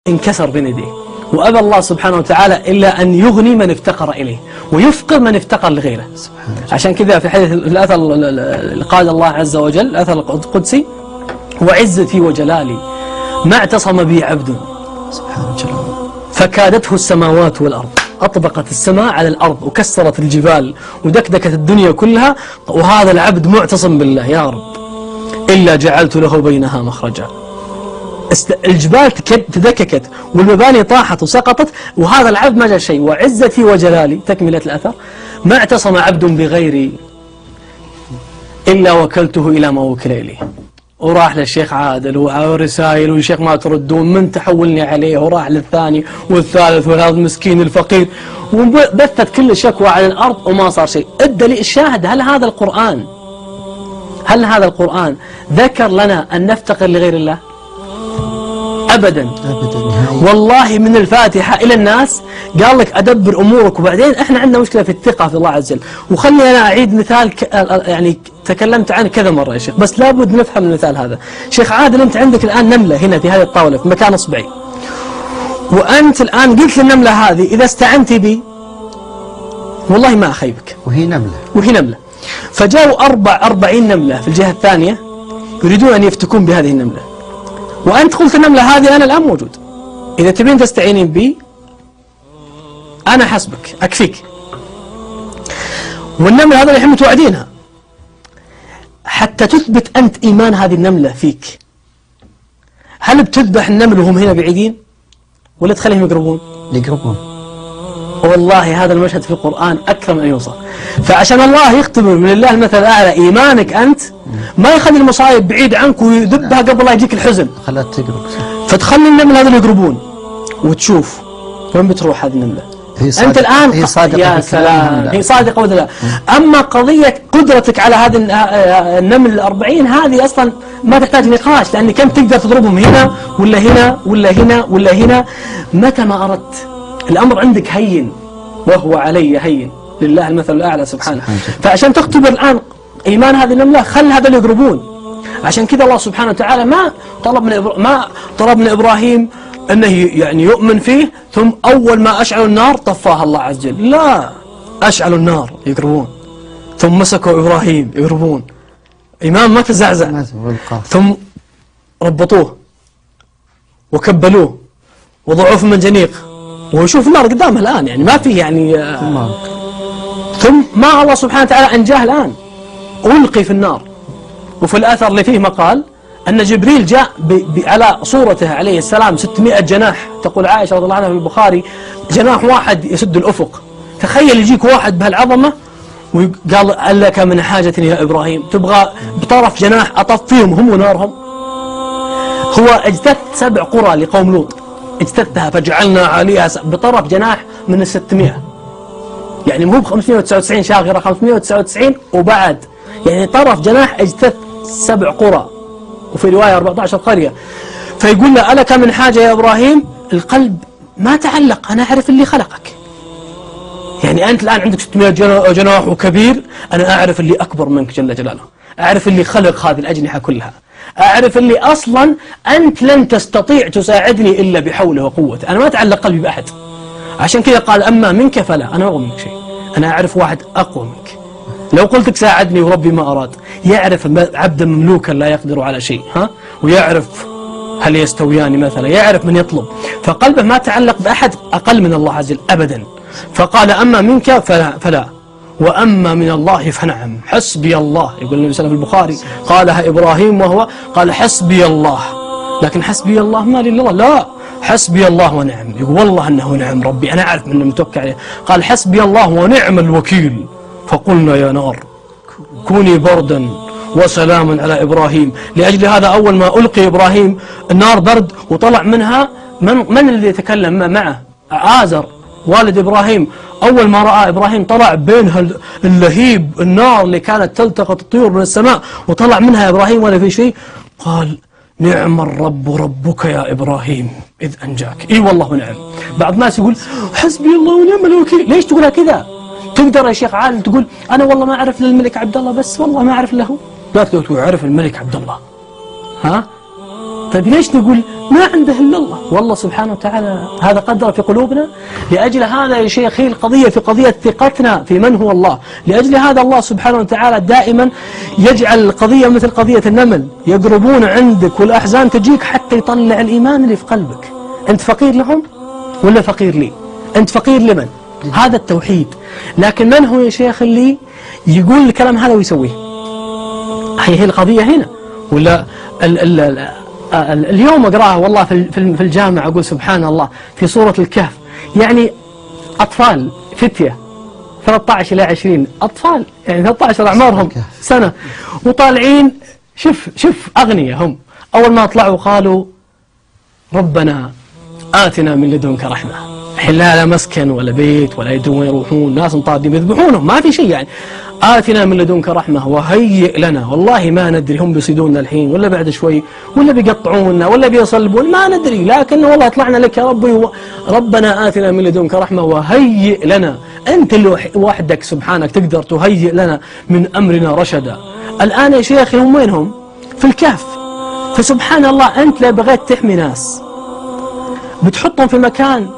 انكسر بين يديه، وأبى الله سبحانه وتعالى إلا أن يغني من افتقر إليه ويفقر من افتقر لغيره. عشان كذا في حديث الأثر قال الله عز وجل الأثر القدسي: وعزتي وجلالي ما اعتصم بي عبد فكادته السماوات والأرض. أطبقت السماء على الأرض وكسرت الجبال ودكدكت الدنيا كلها، وهذا العبد معتصم بالله يا رب، إلا جعلت له بينها مخرجا. الجبال تدككت والمباني طاحت وسقطت، وهذا العبد ما جاء شيء. وعزتي وجلالي، تكملة الأثر: ما اعتصم عبد بغيري إلا وكلته إلى ما وكل إليه. وراح للشيخ عادل ورسائل والشيخ ما تردون، من تحولني عليه، وراح للثاني والثالث وهذا المسكين الفقير، وبثت كل الشكوى على الأرض وما صار شيء. الدليل الشاهد: هل هذا القرآن ذكر لنا أن نفتقر لغير الله؟ أبدا والله. من الفاتحة إلى الناس قال لك أدبر أمورك. وبعدين إحنا عندنا مشكلة في الثقة في الله عز وجل. وخلني أنا أعيد مثال يعني تكلمت عنه كذا مرة يا شيخ، بس لابد نفهم المثال هذا. شيخ عادل، أنت عندك الآن نملة هنا في هذه الطاولة في مكان إصبعي، وأنت الآن قلت للنملة هذه إذا استعنت بي والله ما أخيبك، وهي نملة. فجاءوا 40 نملة في الجهة الثانية يريدون أن يفتكون بهذه النملة، وأنت قلت النملة هذه أنا الآن موجود، إذا تبين تستعينين بي أنا حسبك أكفيك. والنملة هذا الحين متوعدينها حتى تثبت أنت إيمان هذه النملة فيك. هل بتذبح النمل وهم هنا بعيدين ولا تخليهم يقربون؟ والله هذا المشهد في القرآن أكثر من أن يوصف. فعشان الله يختبر من الله المثل الأعلى إيمانك أنت، ما يخلي المصايب بعيد عنك ويذبها قبل لا يجيك الحزن، فتخلي النمل هذا يقربون وتشوف وين بتروح هذه النملة. أنت الآن هي صادقة، يا سلام، هي صادقة ولا لا؟ أما قضية قدرتك على هذه النمل 40 هذه أصلا ما تحتاج نقاش، لأن كم تقدر تضربهم هنا ولا هنا ولا هنا ولا هنا متى ما أردت. الأمر عندك هين وهو علي هين، لله المثل الأعلى سبحانه. فعشان تختبر الآن إيمان هذه النملة خل هذا اللي يقربون. عشان كذا الله سبحانه وتعالى ما طلب من إبراهيم أنه يعني يؤمن فيه ثم أول ما أشعلوا النار طفاها الله عز وجل، لا، أشعلوا النار يقربون، ثم مسكوا إبراهيم يقربون، إمام ما تزعزع، ثم ربطوه وكبلوه وضعوه في منجنيق ويشوف النار قدامه الآن، يعني ما فيه يعني ثم ما الله سبحانه وتعالى أنجاه الآن، ألقي في النار. وفي الأثر اللي فيه مقال أن جبريل جاء على صورته عليه السلام 600 جناح، تقول عائشة رضي الله عنها في البخاري جناح واحد يسد الأفق. تخيل يجيك واحد بهالعظمة وقال: هل لك من حاجة يا إبراهيم؟ تبغى بطرف جناح أطفيهم هم ونارهم؟ هو اجتث 7 قرى لقوم لوط، اجتثها فجعلنا عليها بطرف جناح من 600، يعني مو ب 599 شاغرة، 599 وبعد، يعني طرف جناح اجتث 7 قرى، وفي رواية 14 قرية. فيقول له: ألك من حاجة يا إبراهيم؟ القلب ما تعلق، أنا أعرف اللي خلقك. يعني أنت الآن عندك 600 جناح وكبير، أنا أعرف اللي أكبر منك جل جلاله، أعرف اللي خلق هذه الأجنحة كلها، أعرف اللي أصلا أنت لن تستطيع تساعدني إلا بحوله وقوته، أنا ما أتعلق قلبي بأحد. عشان كذا قال: أما منك فلا، أنا ما أقوم منك شيء، أنا أعرف واحد أقوى منك، لو قلتك ساعدني وربي ما أراد. يعرف عبدا مملوكا لا يقدر على شيء، ويعرف هل يستويان مثلا، يعرف من يطلب، فقلبه ما تعلق بأحد أقل من الله عز وجل أبدا. فقال: أما منك فلا وأما من الله فنعم، حسبي الله. يقول النبي صلى الله عليه وسلم في البخاري قالها إبراهيم وهو قال: حسبي الله، لكن حسبي الله ما لله، لا، حسبي الله ونعم. يقول: والله أنه نعم ربي، أنا أعرف من متوكل عليه. قال: حسبي الله ونعم الوكيل. فقلنا يا نار كوني بردا وسلاما على إبراهيم. لأجل هذا أول ما ألقي إبراهيم النار برد وطلع منها من اللي يتكلم معه؟ آزر والد إبراهيم. أول ما رأى إبراهيم طلع بينها اللهيب النار اللي كانت تلتقط الطيور من السماء، وطلع منها إبراهيم ولا في شيء. قال: نعم الرب ربك يا إبراهيم إذ أنجاك. إي والله نعم. بعض الناس يقول: حسبي الله ونعم الوكيل. ليش تقولها كذا؟ تقدر يا شيخ عادل تقول: أنا والله ما أعرف للملك عبد الله، بس والله ما أعرف له. لا تقول أعرف الملك عبد الله، طيب ليش نقول ما عنده إلا الله؟ والله سبحانه وتعالى هذا قدر في قلوبنا. لأجل هذا يا شيخ هي القضية في قضية ثقتنا في من هو الله. لأجل هذا الله سبحانه وتعالى دائما يجعل القضية مثل قضية النمل، يقربون عندك والأحزان تجيك حتى يطلع الإيمان اللي في قلبك. أنت فقير لهم ولا فقير لي؟ أنت فقير لمن؟ هذا التوحيد. لكن من هو يا شيخ اللي يقول الكلام هذا ويسويه؟ هي القضية هنا. ولا اليوم أقرأها والله في الجامعة أقول سبحان الله في سورة الكهف، يعني أطفال فتية 13 إلى 20 أطفال، يعني 13 أعمارهم سنة وطالعين، شوف أغنياء هم، أول ما طلعوا قالوا ربنا آتنا من لدنك رحمة. الحين لا مسكن ولا بيت ولا يدرون وين يروحون، ناس مطاردين يذبحونهم، ما في شيء يعني. آتنا من لدنك رحمة وهيئ لنا، والله ما ندري هم بيصيدوننا الحين ولا بعد شوي ولا بيقطعوننا ولا بيصلبون، ما ندري، لكن والله طلعنا لك يا ربي، ربنا آتنا من لدنك رحمة وهيئ لنا. أنت اللي وحدك سبحانك تقدر تهيئ لنا من أمرنا رشدا. الآن يا شيخي هم وينهم؟ في الكهف. فسبحان الله أنت لو بغيت تحمي ناس بتحطهم في مكان،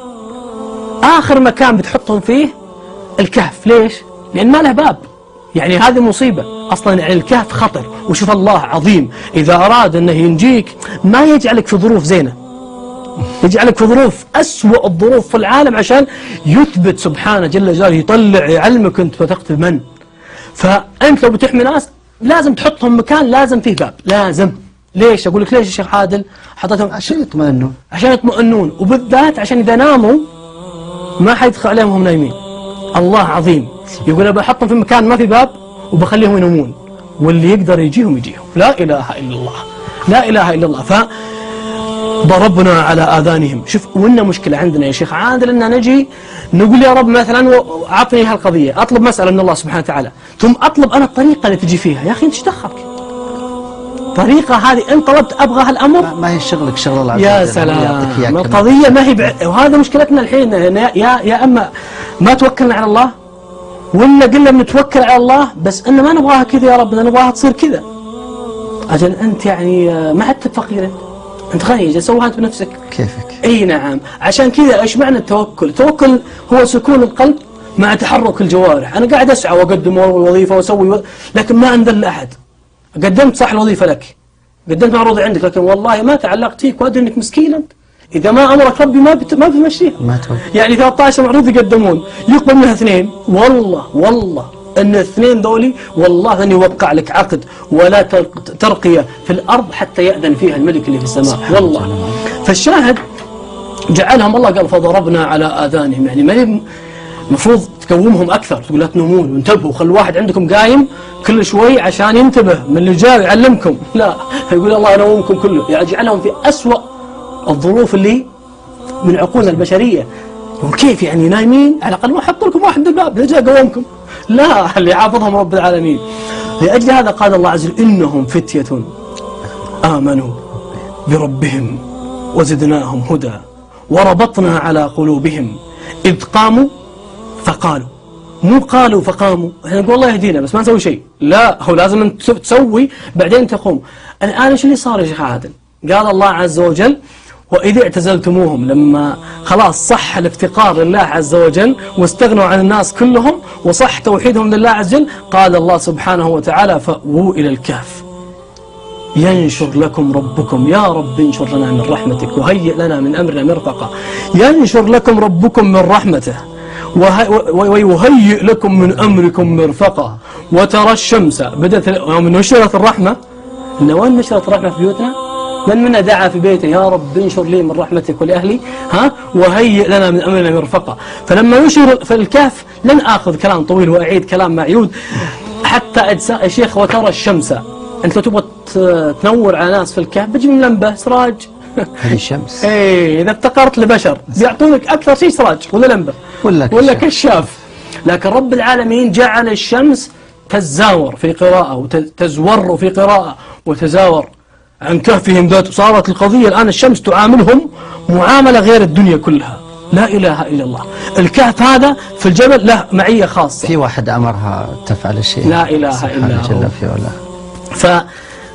آخر مكان بتحطهم فيه الكهف. ليش؟ لأن ما له باب. يعني هذه مصيبة أصلا، يعني الكهف خطر. وشوف الله عظيم إذا أراد أنه ينجيك ما يجعلك في ظروف زينة، يجعلك في ظروف أسوأ الظروف في العالم عشان يثبت سبحانه جل جلاله، يطلع يعلمك أنت وثقت بمن. فأنت لو بتحمي ناس لازم تحطهم مكان لازم فيه باب، لازم. ليش؟ أقول لك ليش يا شيخ عادل حطيتهم؟ عشان يطمئنون، عشان يطمئنون، وبالذات عشان إذا ناموا ما حيدخل عليهم وهم نايمين. الله عظيم يقول أنا بحطهم في مكان ما في باب وبخليهم ينامون، واللي يقدر يجيهم. لا إله إلا الله، لا إله إلا الله. فضربنا على آذانهم. شوف وإنه مشكلة عندنا يا شيخ عادل أن نجي نقول يا رب مثلا أعطني هالقضية، أطلب مسألة من الله سبحانه وتعالى، ثم أطلب أنا الطريقة اللي تجي فيها. يا أخي أنت دخلك طريقة هذه أنت طلبت أبغى هالأمر، ما هي شغلك، شغل الله عز وجل. يا سلام، القضية ما هي وهذا مشكلتنا الحين. يا أما ما توكلنا على الله، ولا قلنا بنتوكل على الله بس إن ما نبغاها كذا يا رب، نبغاها تصير كذا. أجل أنت يعني ما عدت فقير، أنت غني، سوها أنت بنفسك كيفك. أي نعم. عشان كذا إيش معنى التوكل؟ التوكل هو سكون القلب مع تحرك الجوارح. أنا قاعد أسعى وأقدم الوظيفة وأسوي، لكن ما أنذل أحد. قدمت صح الوظيفة لك، قدمت معروض عندك، لكن والله ما تعلقت فيك وأدري أنك مسكين أنت. إذا ما أمرك ربي ما بتمشيها. يعني 13 معروض يقدمون يقبل منها 2، والله أن 2 ذولي والله أن يوقع لك عقد ولا ترقية في الأرض حتى يأذن فيها الملك اللي في السماء والله. فالشاهد جعلهم الله قال فضربنا على آذانهم، يعني ما المفروض تقومهم أكثر، تقول لا تنومون وانتبهوا، خلوا واحد عندكم قايم كل شوي عشان ينتبه من اللي جاي يعلمكم. لا، يقول الله ينومكم كله، يعني يجعلهم في أسوأ الظروف اللي من عقولنا البشرية. وكيف يعني نايمين؟ على الأقل ما حط لكم واحد الباب جاء قومكم. لا، اللي حافظهم رب العالمين. لأجل هذا قال الله عز وجل إنهم فتية آمنوا بربهم وزدناهم هدى وربطنا على قلوبهم إذ قاموا فقالوا. مو قالوا فقاموا، احنا نقول الله يهدينا بس ما نسوي شيء، لا، هو لازم أن تسوي بعدين تقوم. الآن ايش اللي صار يا شيخ عادل؟ قال الله عز وجل وإذ اعتزلتموهم، لما خلاص صح الافتقار لله عز وجل واستغنوا عن الناس كلهم وصح توحيدهم لله عز وجل، قال الله سبحانه وتعالى فأووا إلى الكهف ينشر لكم ربكم، يا رب انشر لنا من رحمتك وهيئ لنا من أمرنا مرفقا. ينشر لكم ربكم من رحمته ويهيئ لكم من أمركم مرفقا. وترى الشمس بدأت يوم نشرت الرحمة. وين نشرت الرحمة في بيوتنا؟ من منا دعا في بيته يا رب انشر لي من رحمتك ولأهلي وهيئ لنا من أمرنا مرفقا. فلما يشير في الكهف لن آخذ كلام طويل وأعيد كلام معيود حتى أجزاء يا شيخ. وترى الشمس، أنت لو تبغى تنور على ناس في الكهف بتجيب لمبة سراج. هذه الشمس. إيه، إذا افتقرت لبشر بيعطونك أكثر شيء سراج ولا لمبة ولا كشاف. لكن رب العالمين جعل الشمس تزاور في قراءة وتزور في قراءة وتزاور عن كهفهم ذات. صارت القضية الآن الشمس تعاملهم معاملة غير الدنيا كلها. لا إله إلا الله. الكهف هذا في الجبل له معية خاصة، في واحد أمرها تفعل الشيء. لا إله إلا هو.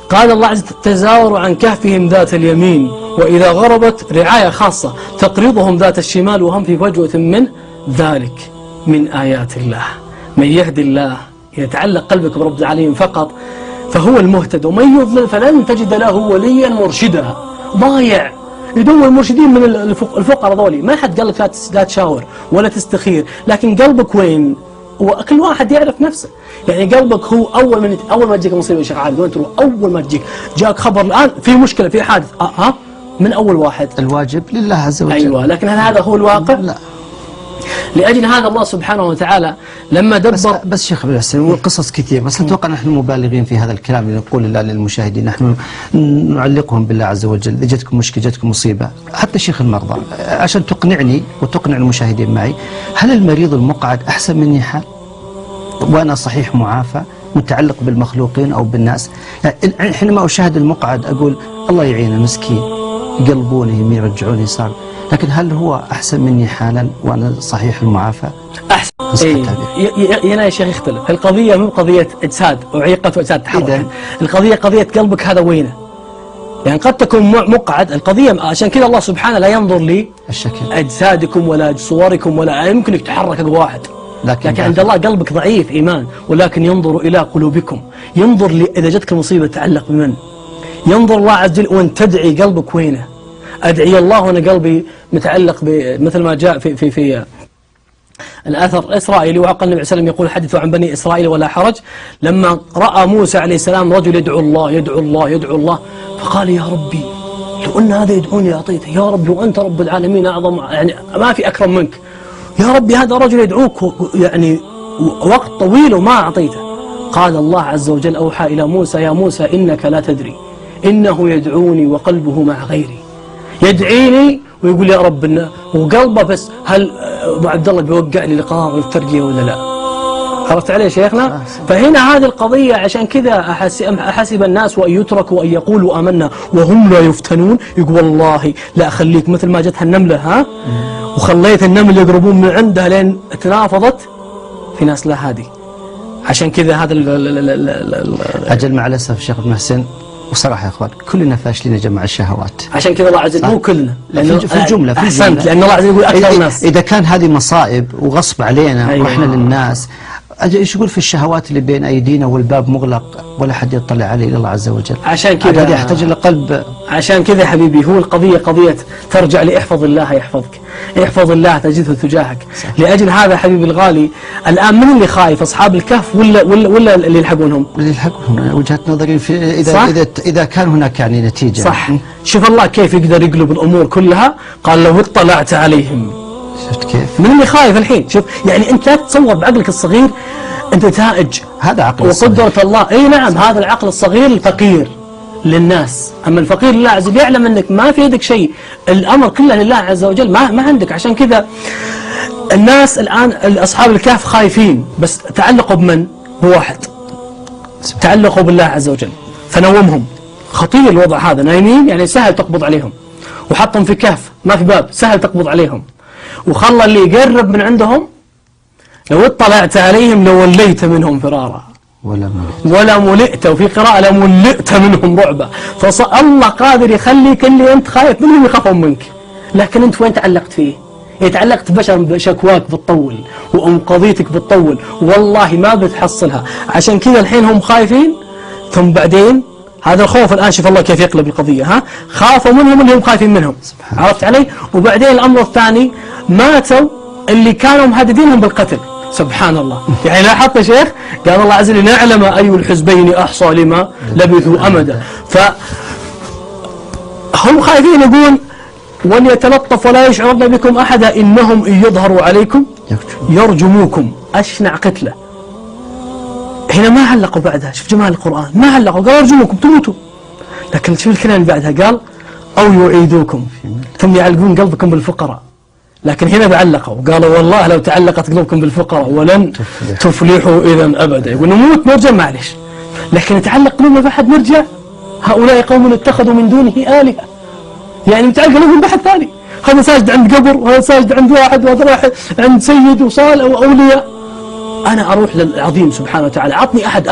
قال الله عز وجل تزاوروا عن كهفهم ذات اليمين وإذا غربت رعاية خاصة تقرضهم ذات الشمال وهم في فجوة من ذلك من آيات الله. من يهدي الله يتعلق قلبك برب العالمين فقط فهو المهتد، ومن يضلل فلن تجد له وليا مرشدا. ضايع يدور المرشدين من الفقراء ذولي. ما حد قال لك لا تشاور ولا تستخير، لكن قلبك وين؟ وكل واحد يعرف نفسه. يعني قلبك هو اول ما تجيك مصيبه يا شيخ عادل وين تروح؟ اول ما تجيك جاك خبر الان في مشكله في حادث من اول واحد الواجب لله عز وجل. ايوه، لكن هل هذا هو الواقع؟ لا. لأجل هذا الله سبحانه وتعالى لما دبر بس شيخ عبد الحسن والقصص كثير، بس أتوقع نحن مبالغين في هذا الكلام اللي نقول للمشاهدين، نحن نعلقهم بالله عز وجل. إذا جتكم مشكلة جتكم مصيبة، حتى شيخ المرضى عشان تقنعني وتقنع المشاهدين معي، هل المريض المقعد أحسن مني حال وأنا صحيح معافى متعلق بالمخلوقين أو بالناس؟ يعني حينما أشاهد المقعد أقول الله يعينه مسكين، يقلبونه يمين يرجعونه يسار، لكن هل هو أحسن مني حالا وأنا صحيح المعافى؟ أحسن. هنا يا شيخ يختلف. القضية مو قضية إجساد وعيقة وإجساد تحرك، القضية قضية قلبك هذا وينه. يعني قد تكون مقعد، القضية عشان كذا الله سبحانه لا ينظر لي الشكل أجسادكم ولا صوركم ولا يمكنك تحرك واحد، لكن عند الله قلبك ضعيف إيمان، ولكن ينظر إلى قلوبكم. ينظر إذا جتك مصيبة تتعلق بمن؟ ينظر الله عز وجل وأن تدعي قلبك وينه. أدعي الله وأنا قلبي متعلق مثل ما جاء في الأثر الإسرائيلي، وعقل النبي صلى الله عليه وسلم يقول حدثوا عن بني إسرائيل ولا حرج، لما رأى موسى عليه السلام رجل يدعو الله يدعو الله يدعو الله، فقال يا ربي لو أن هذا يدعوني أعطيته، يا رب لو أنت رب العالمين أعظم، يعني ما في أكرم منك، يا ربي هذا رجل يدعوك يعني وقت طويل وما أعطيته. قال الله عز وجل أوحى إلى موسى يا موسى إنك لا تدري إنه يدعوني وقلبه مع غيري. يدعيني ويقول يا رب وقلبه بس، هل ابو عبد الله بيوقع لي القرار والترقيه ولا لا؟ عرفت عليه شيخنا؟ فهنا هذه القضيه، عشان كذا احسب الناس وان يتركوا وان يقولوا امنا وهم لا يفتنون. يقول والله لا اخليك مثل ما جتها النمله وخليت النمل يقربون من عندها لين تنافضت في ناس لا هادي. عشان كذا هذا اجل مع الاسف شيخ ابن حسين وصراحة يا اخوان كلنا فاشلين يا جماعة الشهوات. عشان كذا الله عز وجل مو كلنا، لأنه في الجملة احسنت، لأن الله عز وجل يقول أكثر الناس. إذا كان هذه مصائب وغصب علينا ورحنا للناس، ايش يقول في الشهوات اللي بين ايدينا والباب مغلق ولا حد يطلع عليه الا الله عز وجل. عشان كذا هذا يحتاج الى قلب. عشان كذا يا حبيبي هو القضية قضية ترجع لإحفظ الله يحفظك، احفظ الله تجده تجاهك. لأجل هذا حبيبي الغالي الآن من اللي خايف؟ أصحاب الكهف ولا اللي يلحقونهم؟ اللي يلحقونهم. وجهة نظري في إذا كان هناك يعني نتيجة. صح. شوف الله كيف يقدر يقلب الأمور كلها. قال لو اطلعت عليهم. شفت كيف؟ من اللي خايف الحين؟ شوف يعني أنت لا تتصور بعقلك الصغير نتائج هذا عقل وقدرة الله. اي نعم هذا العقل الصغير الفقير للناس، اما الفقير لله عز وجل يعلم انك ما في يدك شيء، الامر كله لله عز وجل، ما عندك. عشان كذا الناس الان اصحاب الكهف خايفين، بس تعلقوا بمن؟ بواحد، تعلقوا بالله عز وجل فنومهم. خطير الوضع هذا، نايمين يعني سهل تقبض عليهم، وحطهم في كهف ما في باب سهل تقبض عليهم، وخلى اللي يقرب من عندهم لو اطلعت عليهم لوليت منهم فرارا ولا ملئت، وفي قراءة لملئت منهم رعبا. فالله قادر يخليك اللي أنت خايف منهم يخافون منك، لكن أنت وين تعلقت فيه؟ تعلقت بشر بشكواك بتطول وقضيتك بتطول، والله ما بتحصلها. عشان كذا الحين هم خايفين، ثم بعدين هذا الخوف الآن شوف الله كيف يقلب القضية. خافوا منهم اللي هم خايفين منهم، عرفت علي؟ وبعدين الأمر الثاني ماتوا اللي كانوا مهددينهم بالقتل. سبحان الله. يعني لاحظت يا شيخ قال الله عز وجل نعلم أي الحزبين أحصى لما لبثوا أمدا. فهم خايفين يقول وليتلطف ولا يشعرن بكم أحدا إنهم إن يظهروا عليكم يرجموكم. أشنع قتلة. هنا ما علقوا بعدها، شوف جمال القرآن، ما علقوا قال يرجموكم تموتوا، لكن شوف الكلام اللي بعدها قال أو يعيدوكم ثم يعلقون قلبكم بالفقراء. لكن هنا بعلقوا قالوا والله لو تعلقت قلوبكم بالفقراء ولن تفلحوا إذا أبدا. يقول نموت نرجع معلش، لكن تعلق قلوبنا بأحد نرجع. هؤلاء قوم اتخذوا من دونه آلهة، يعني متعلق قلوبهم بأحد ثاني، هذا ساجد عند قبر وهذا ساجد عند واحد وهذا راح عند سيد وصالح وأولياء. أنا أروح للعظيم سبحانه وتعالى، عطني أحد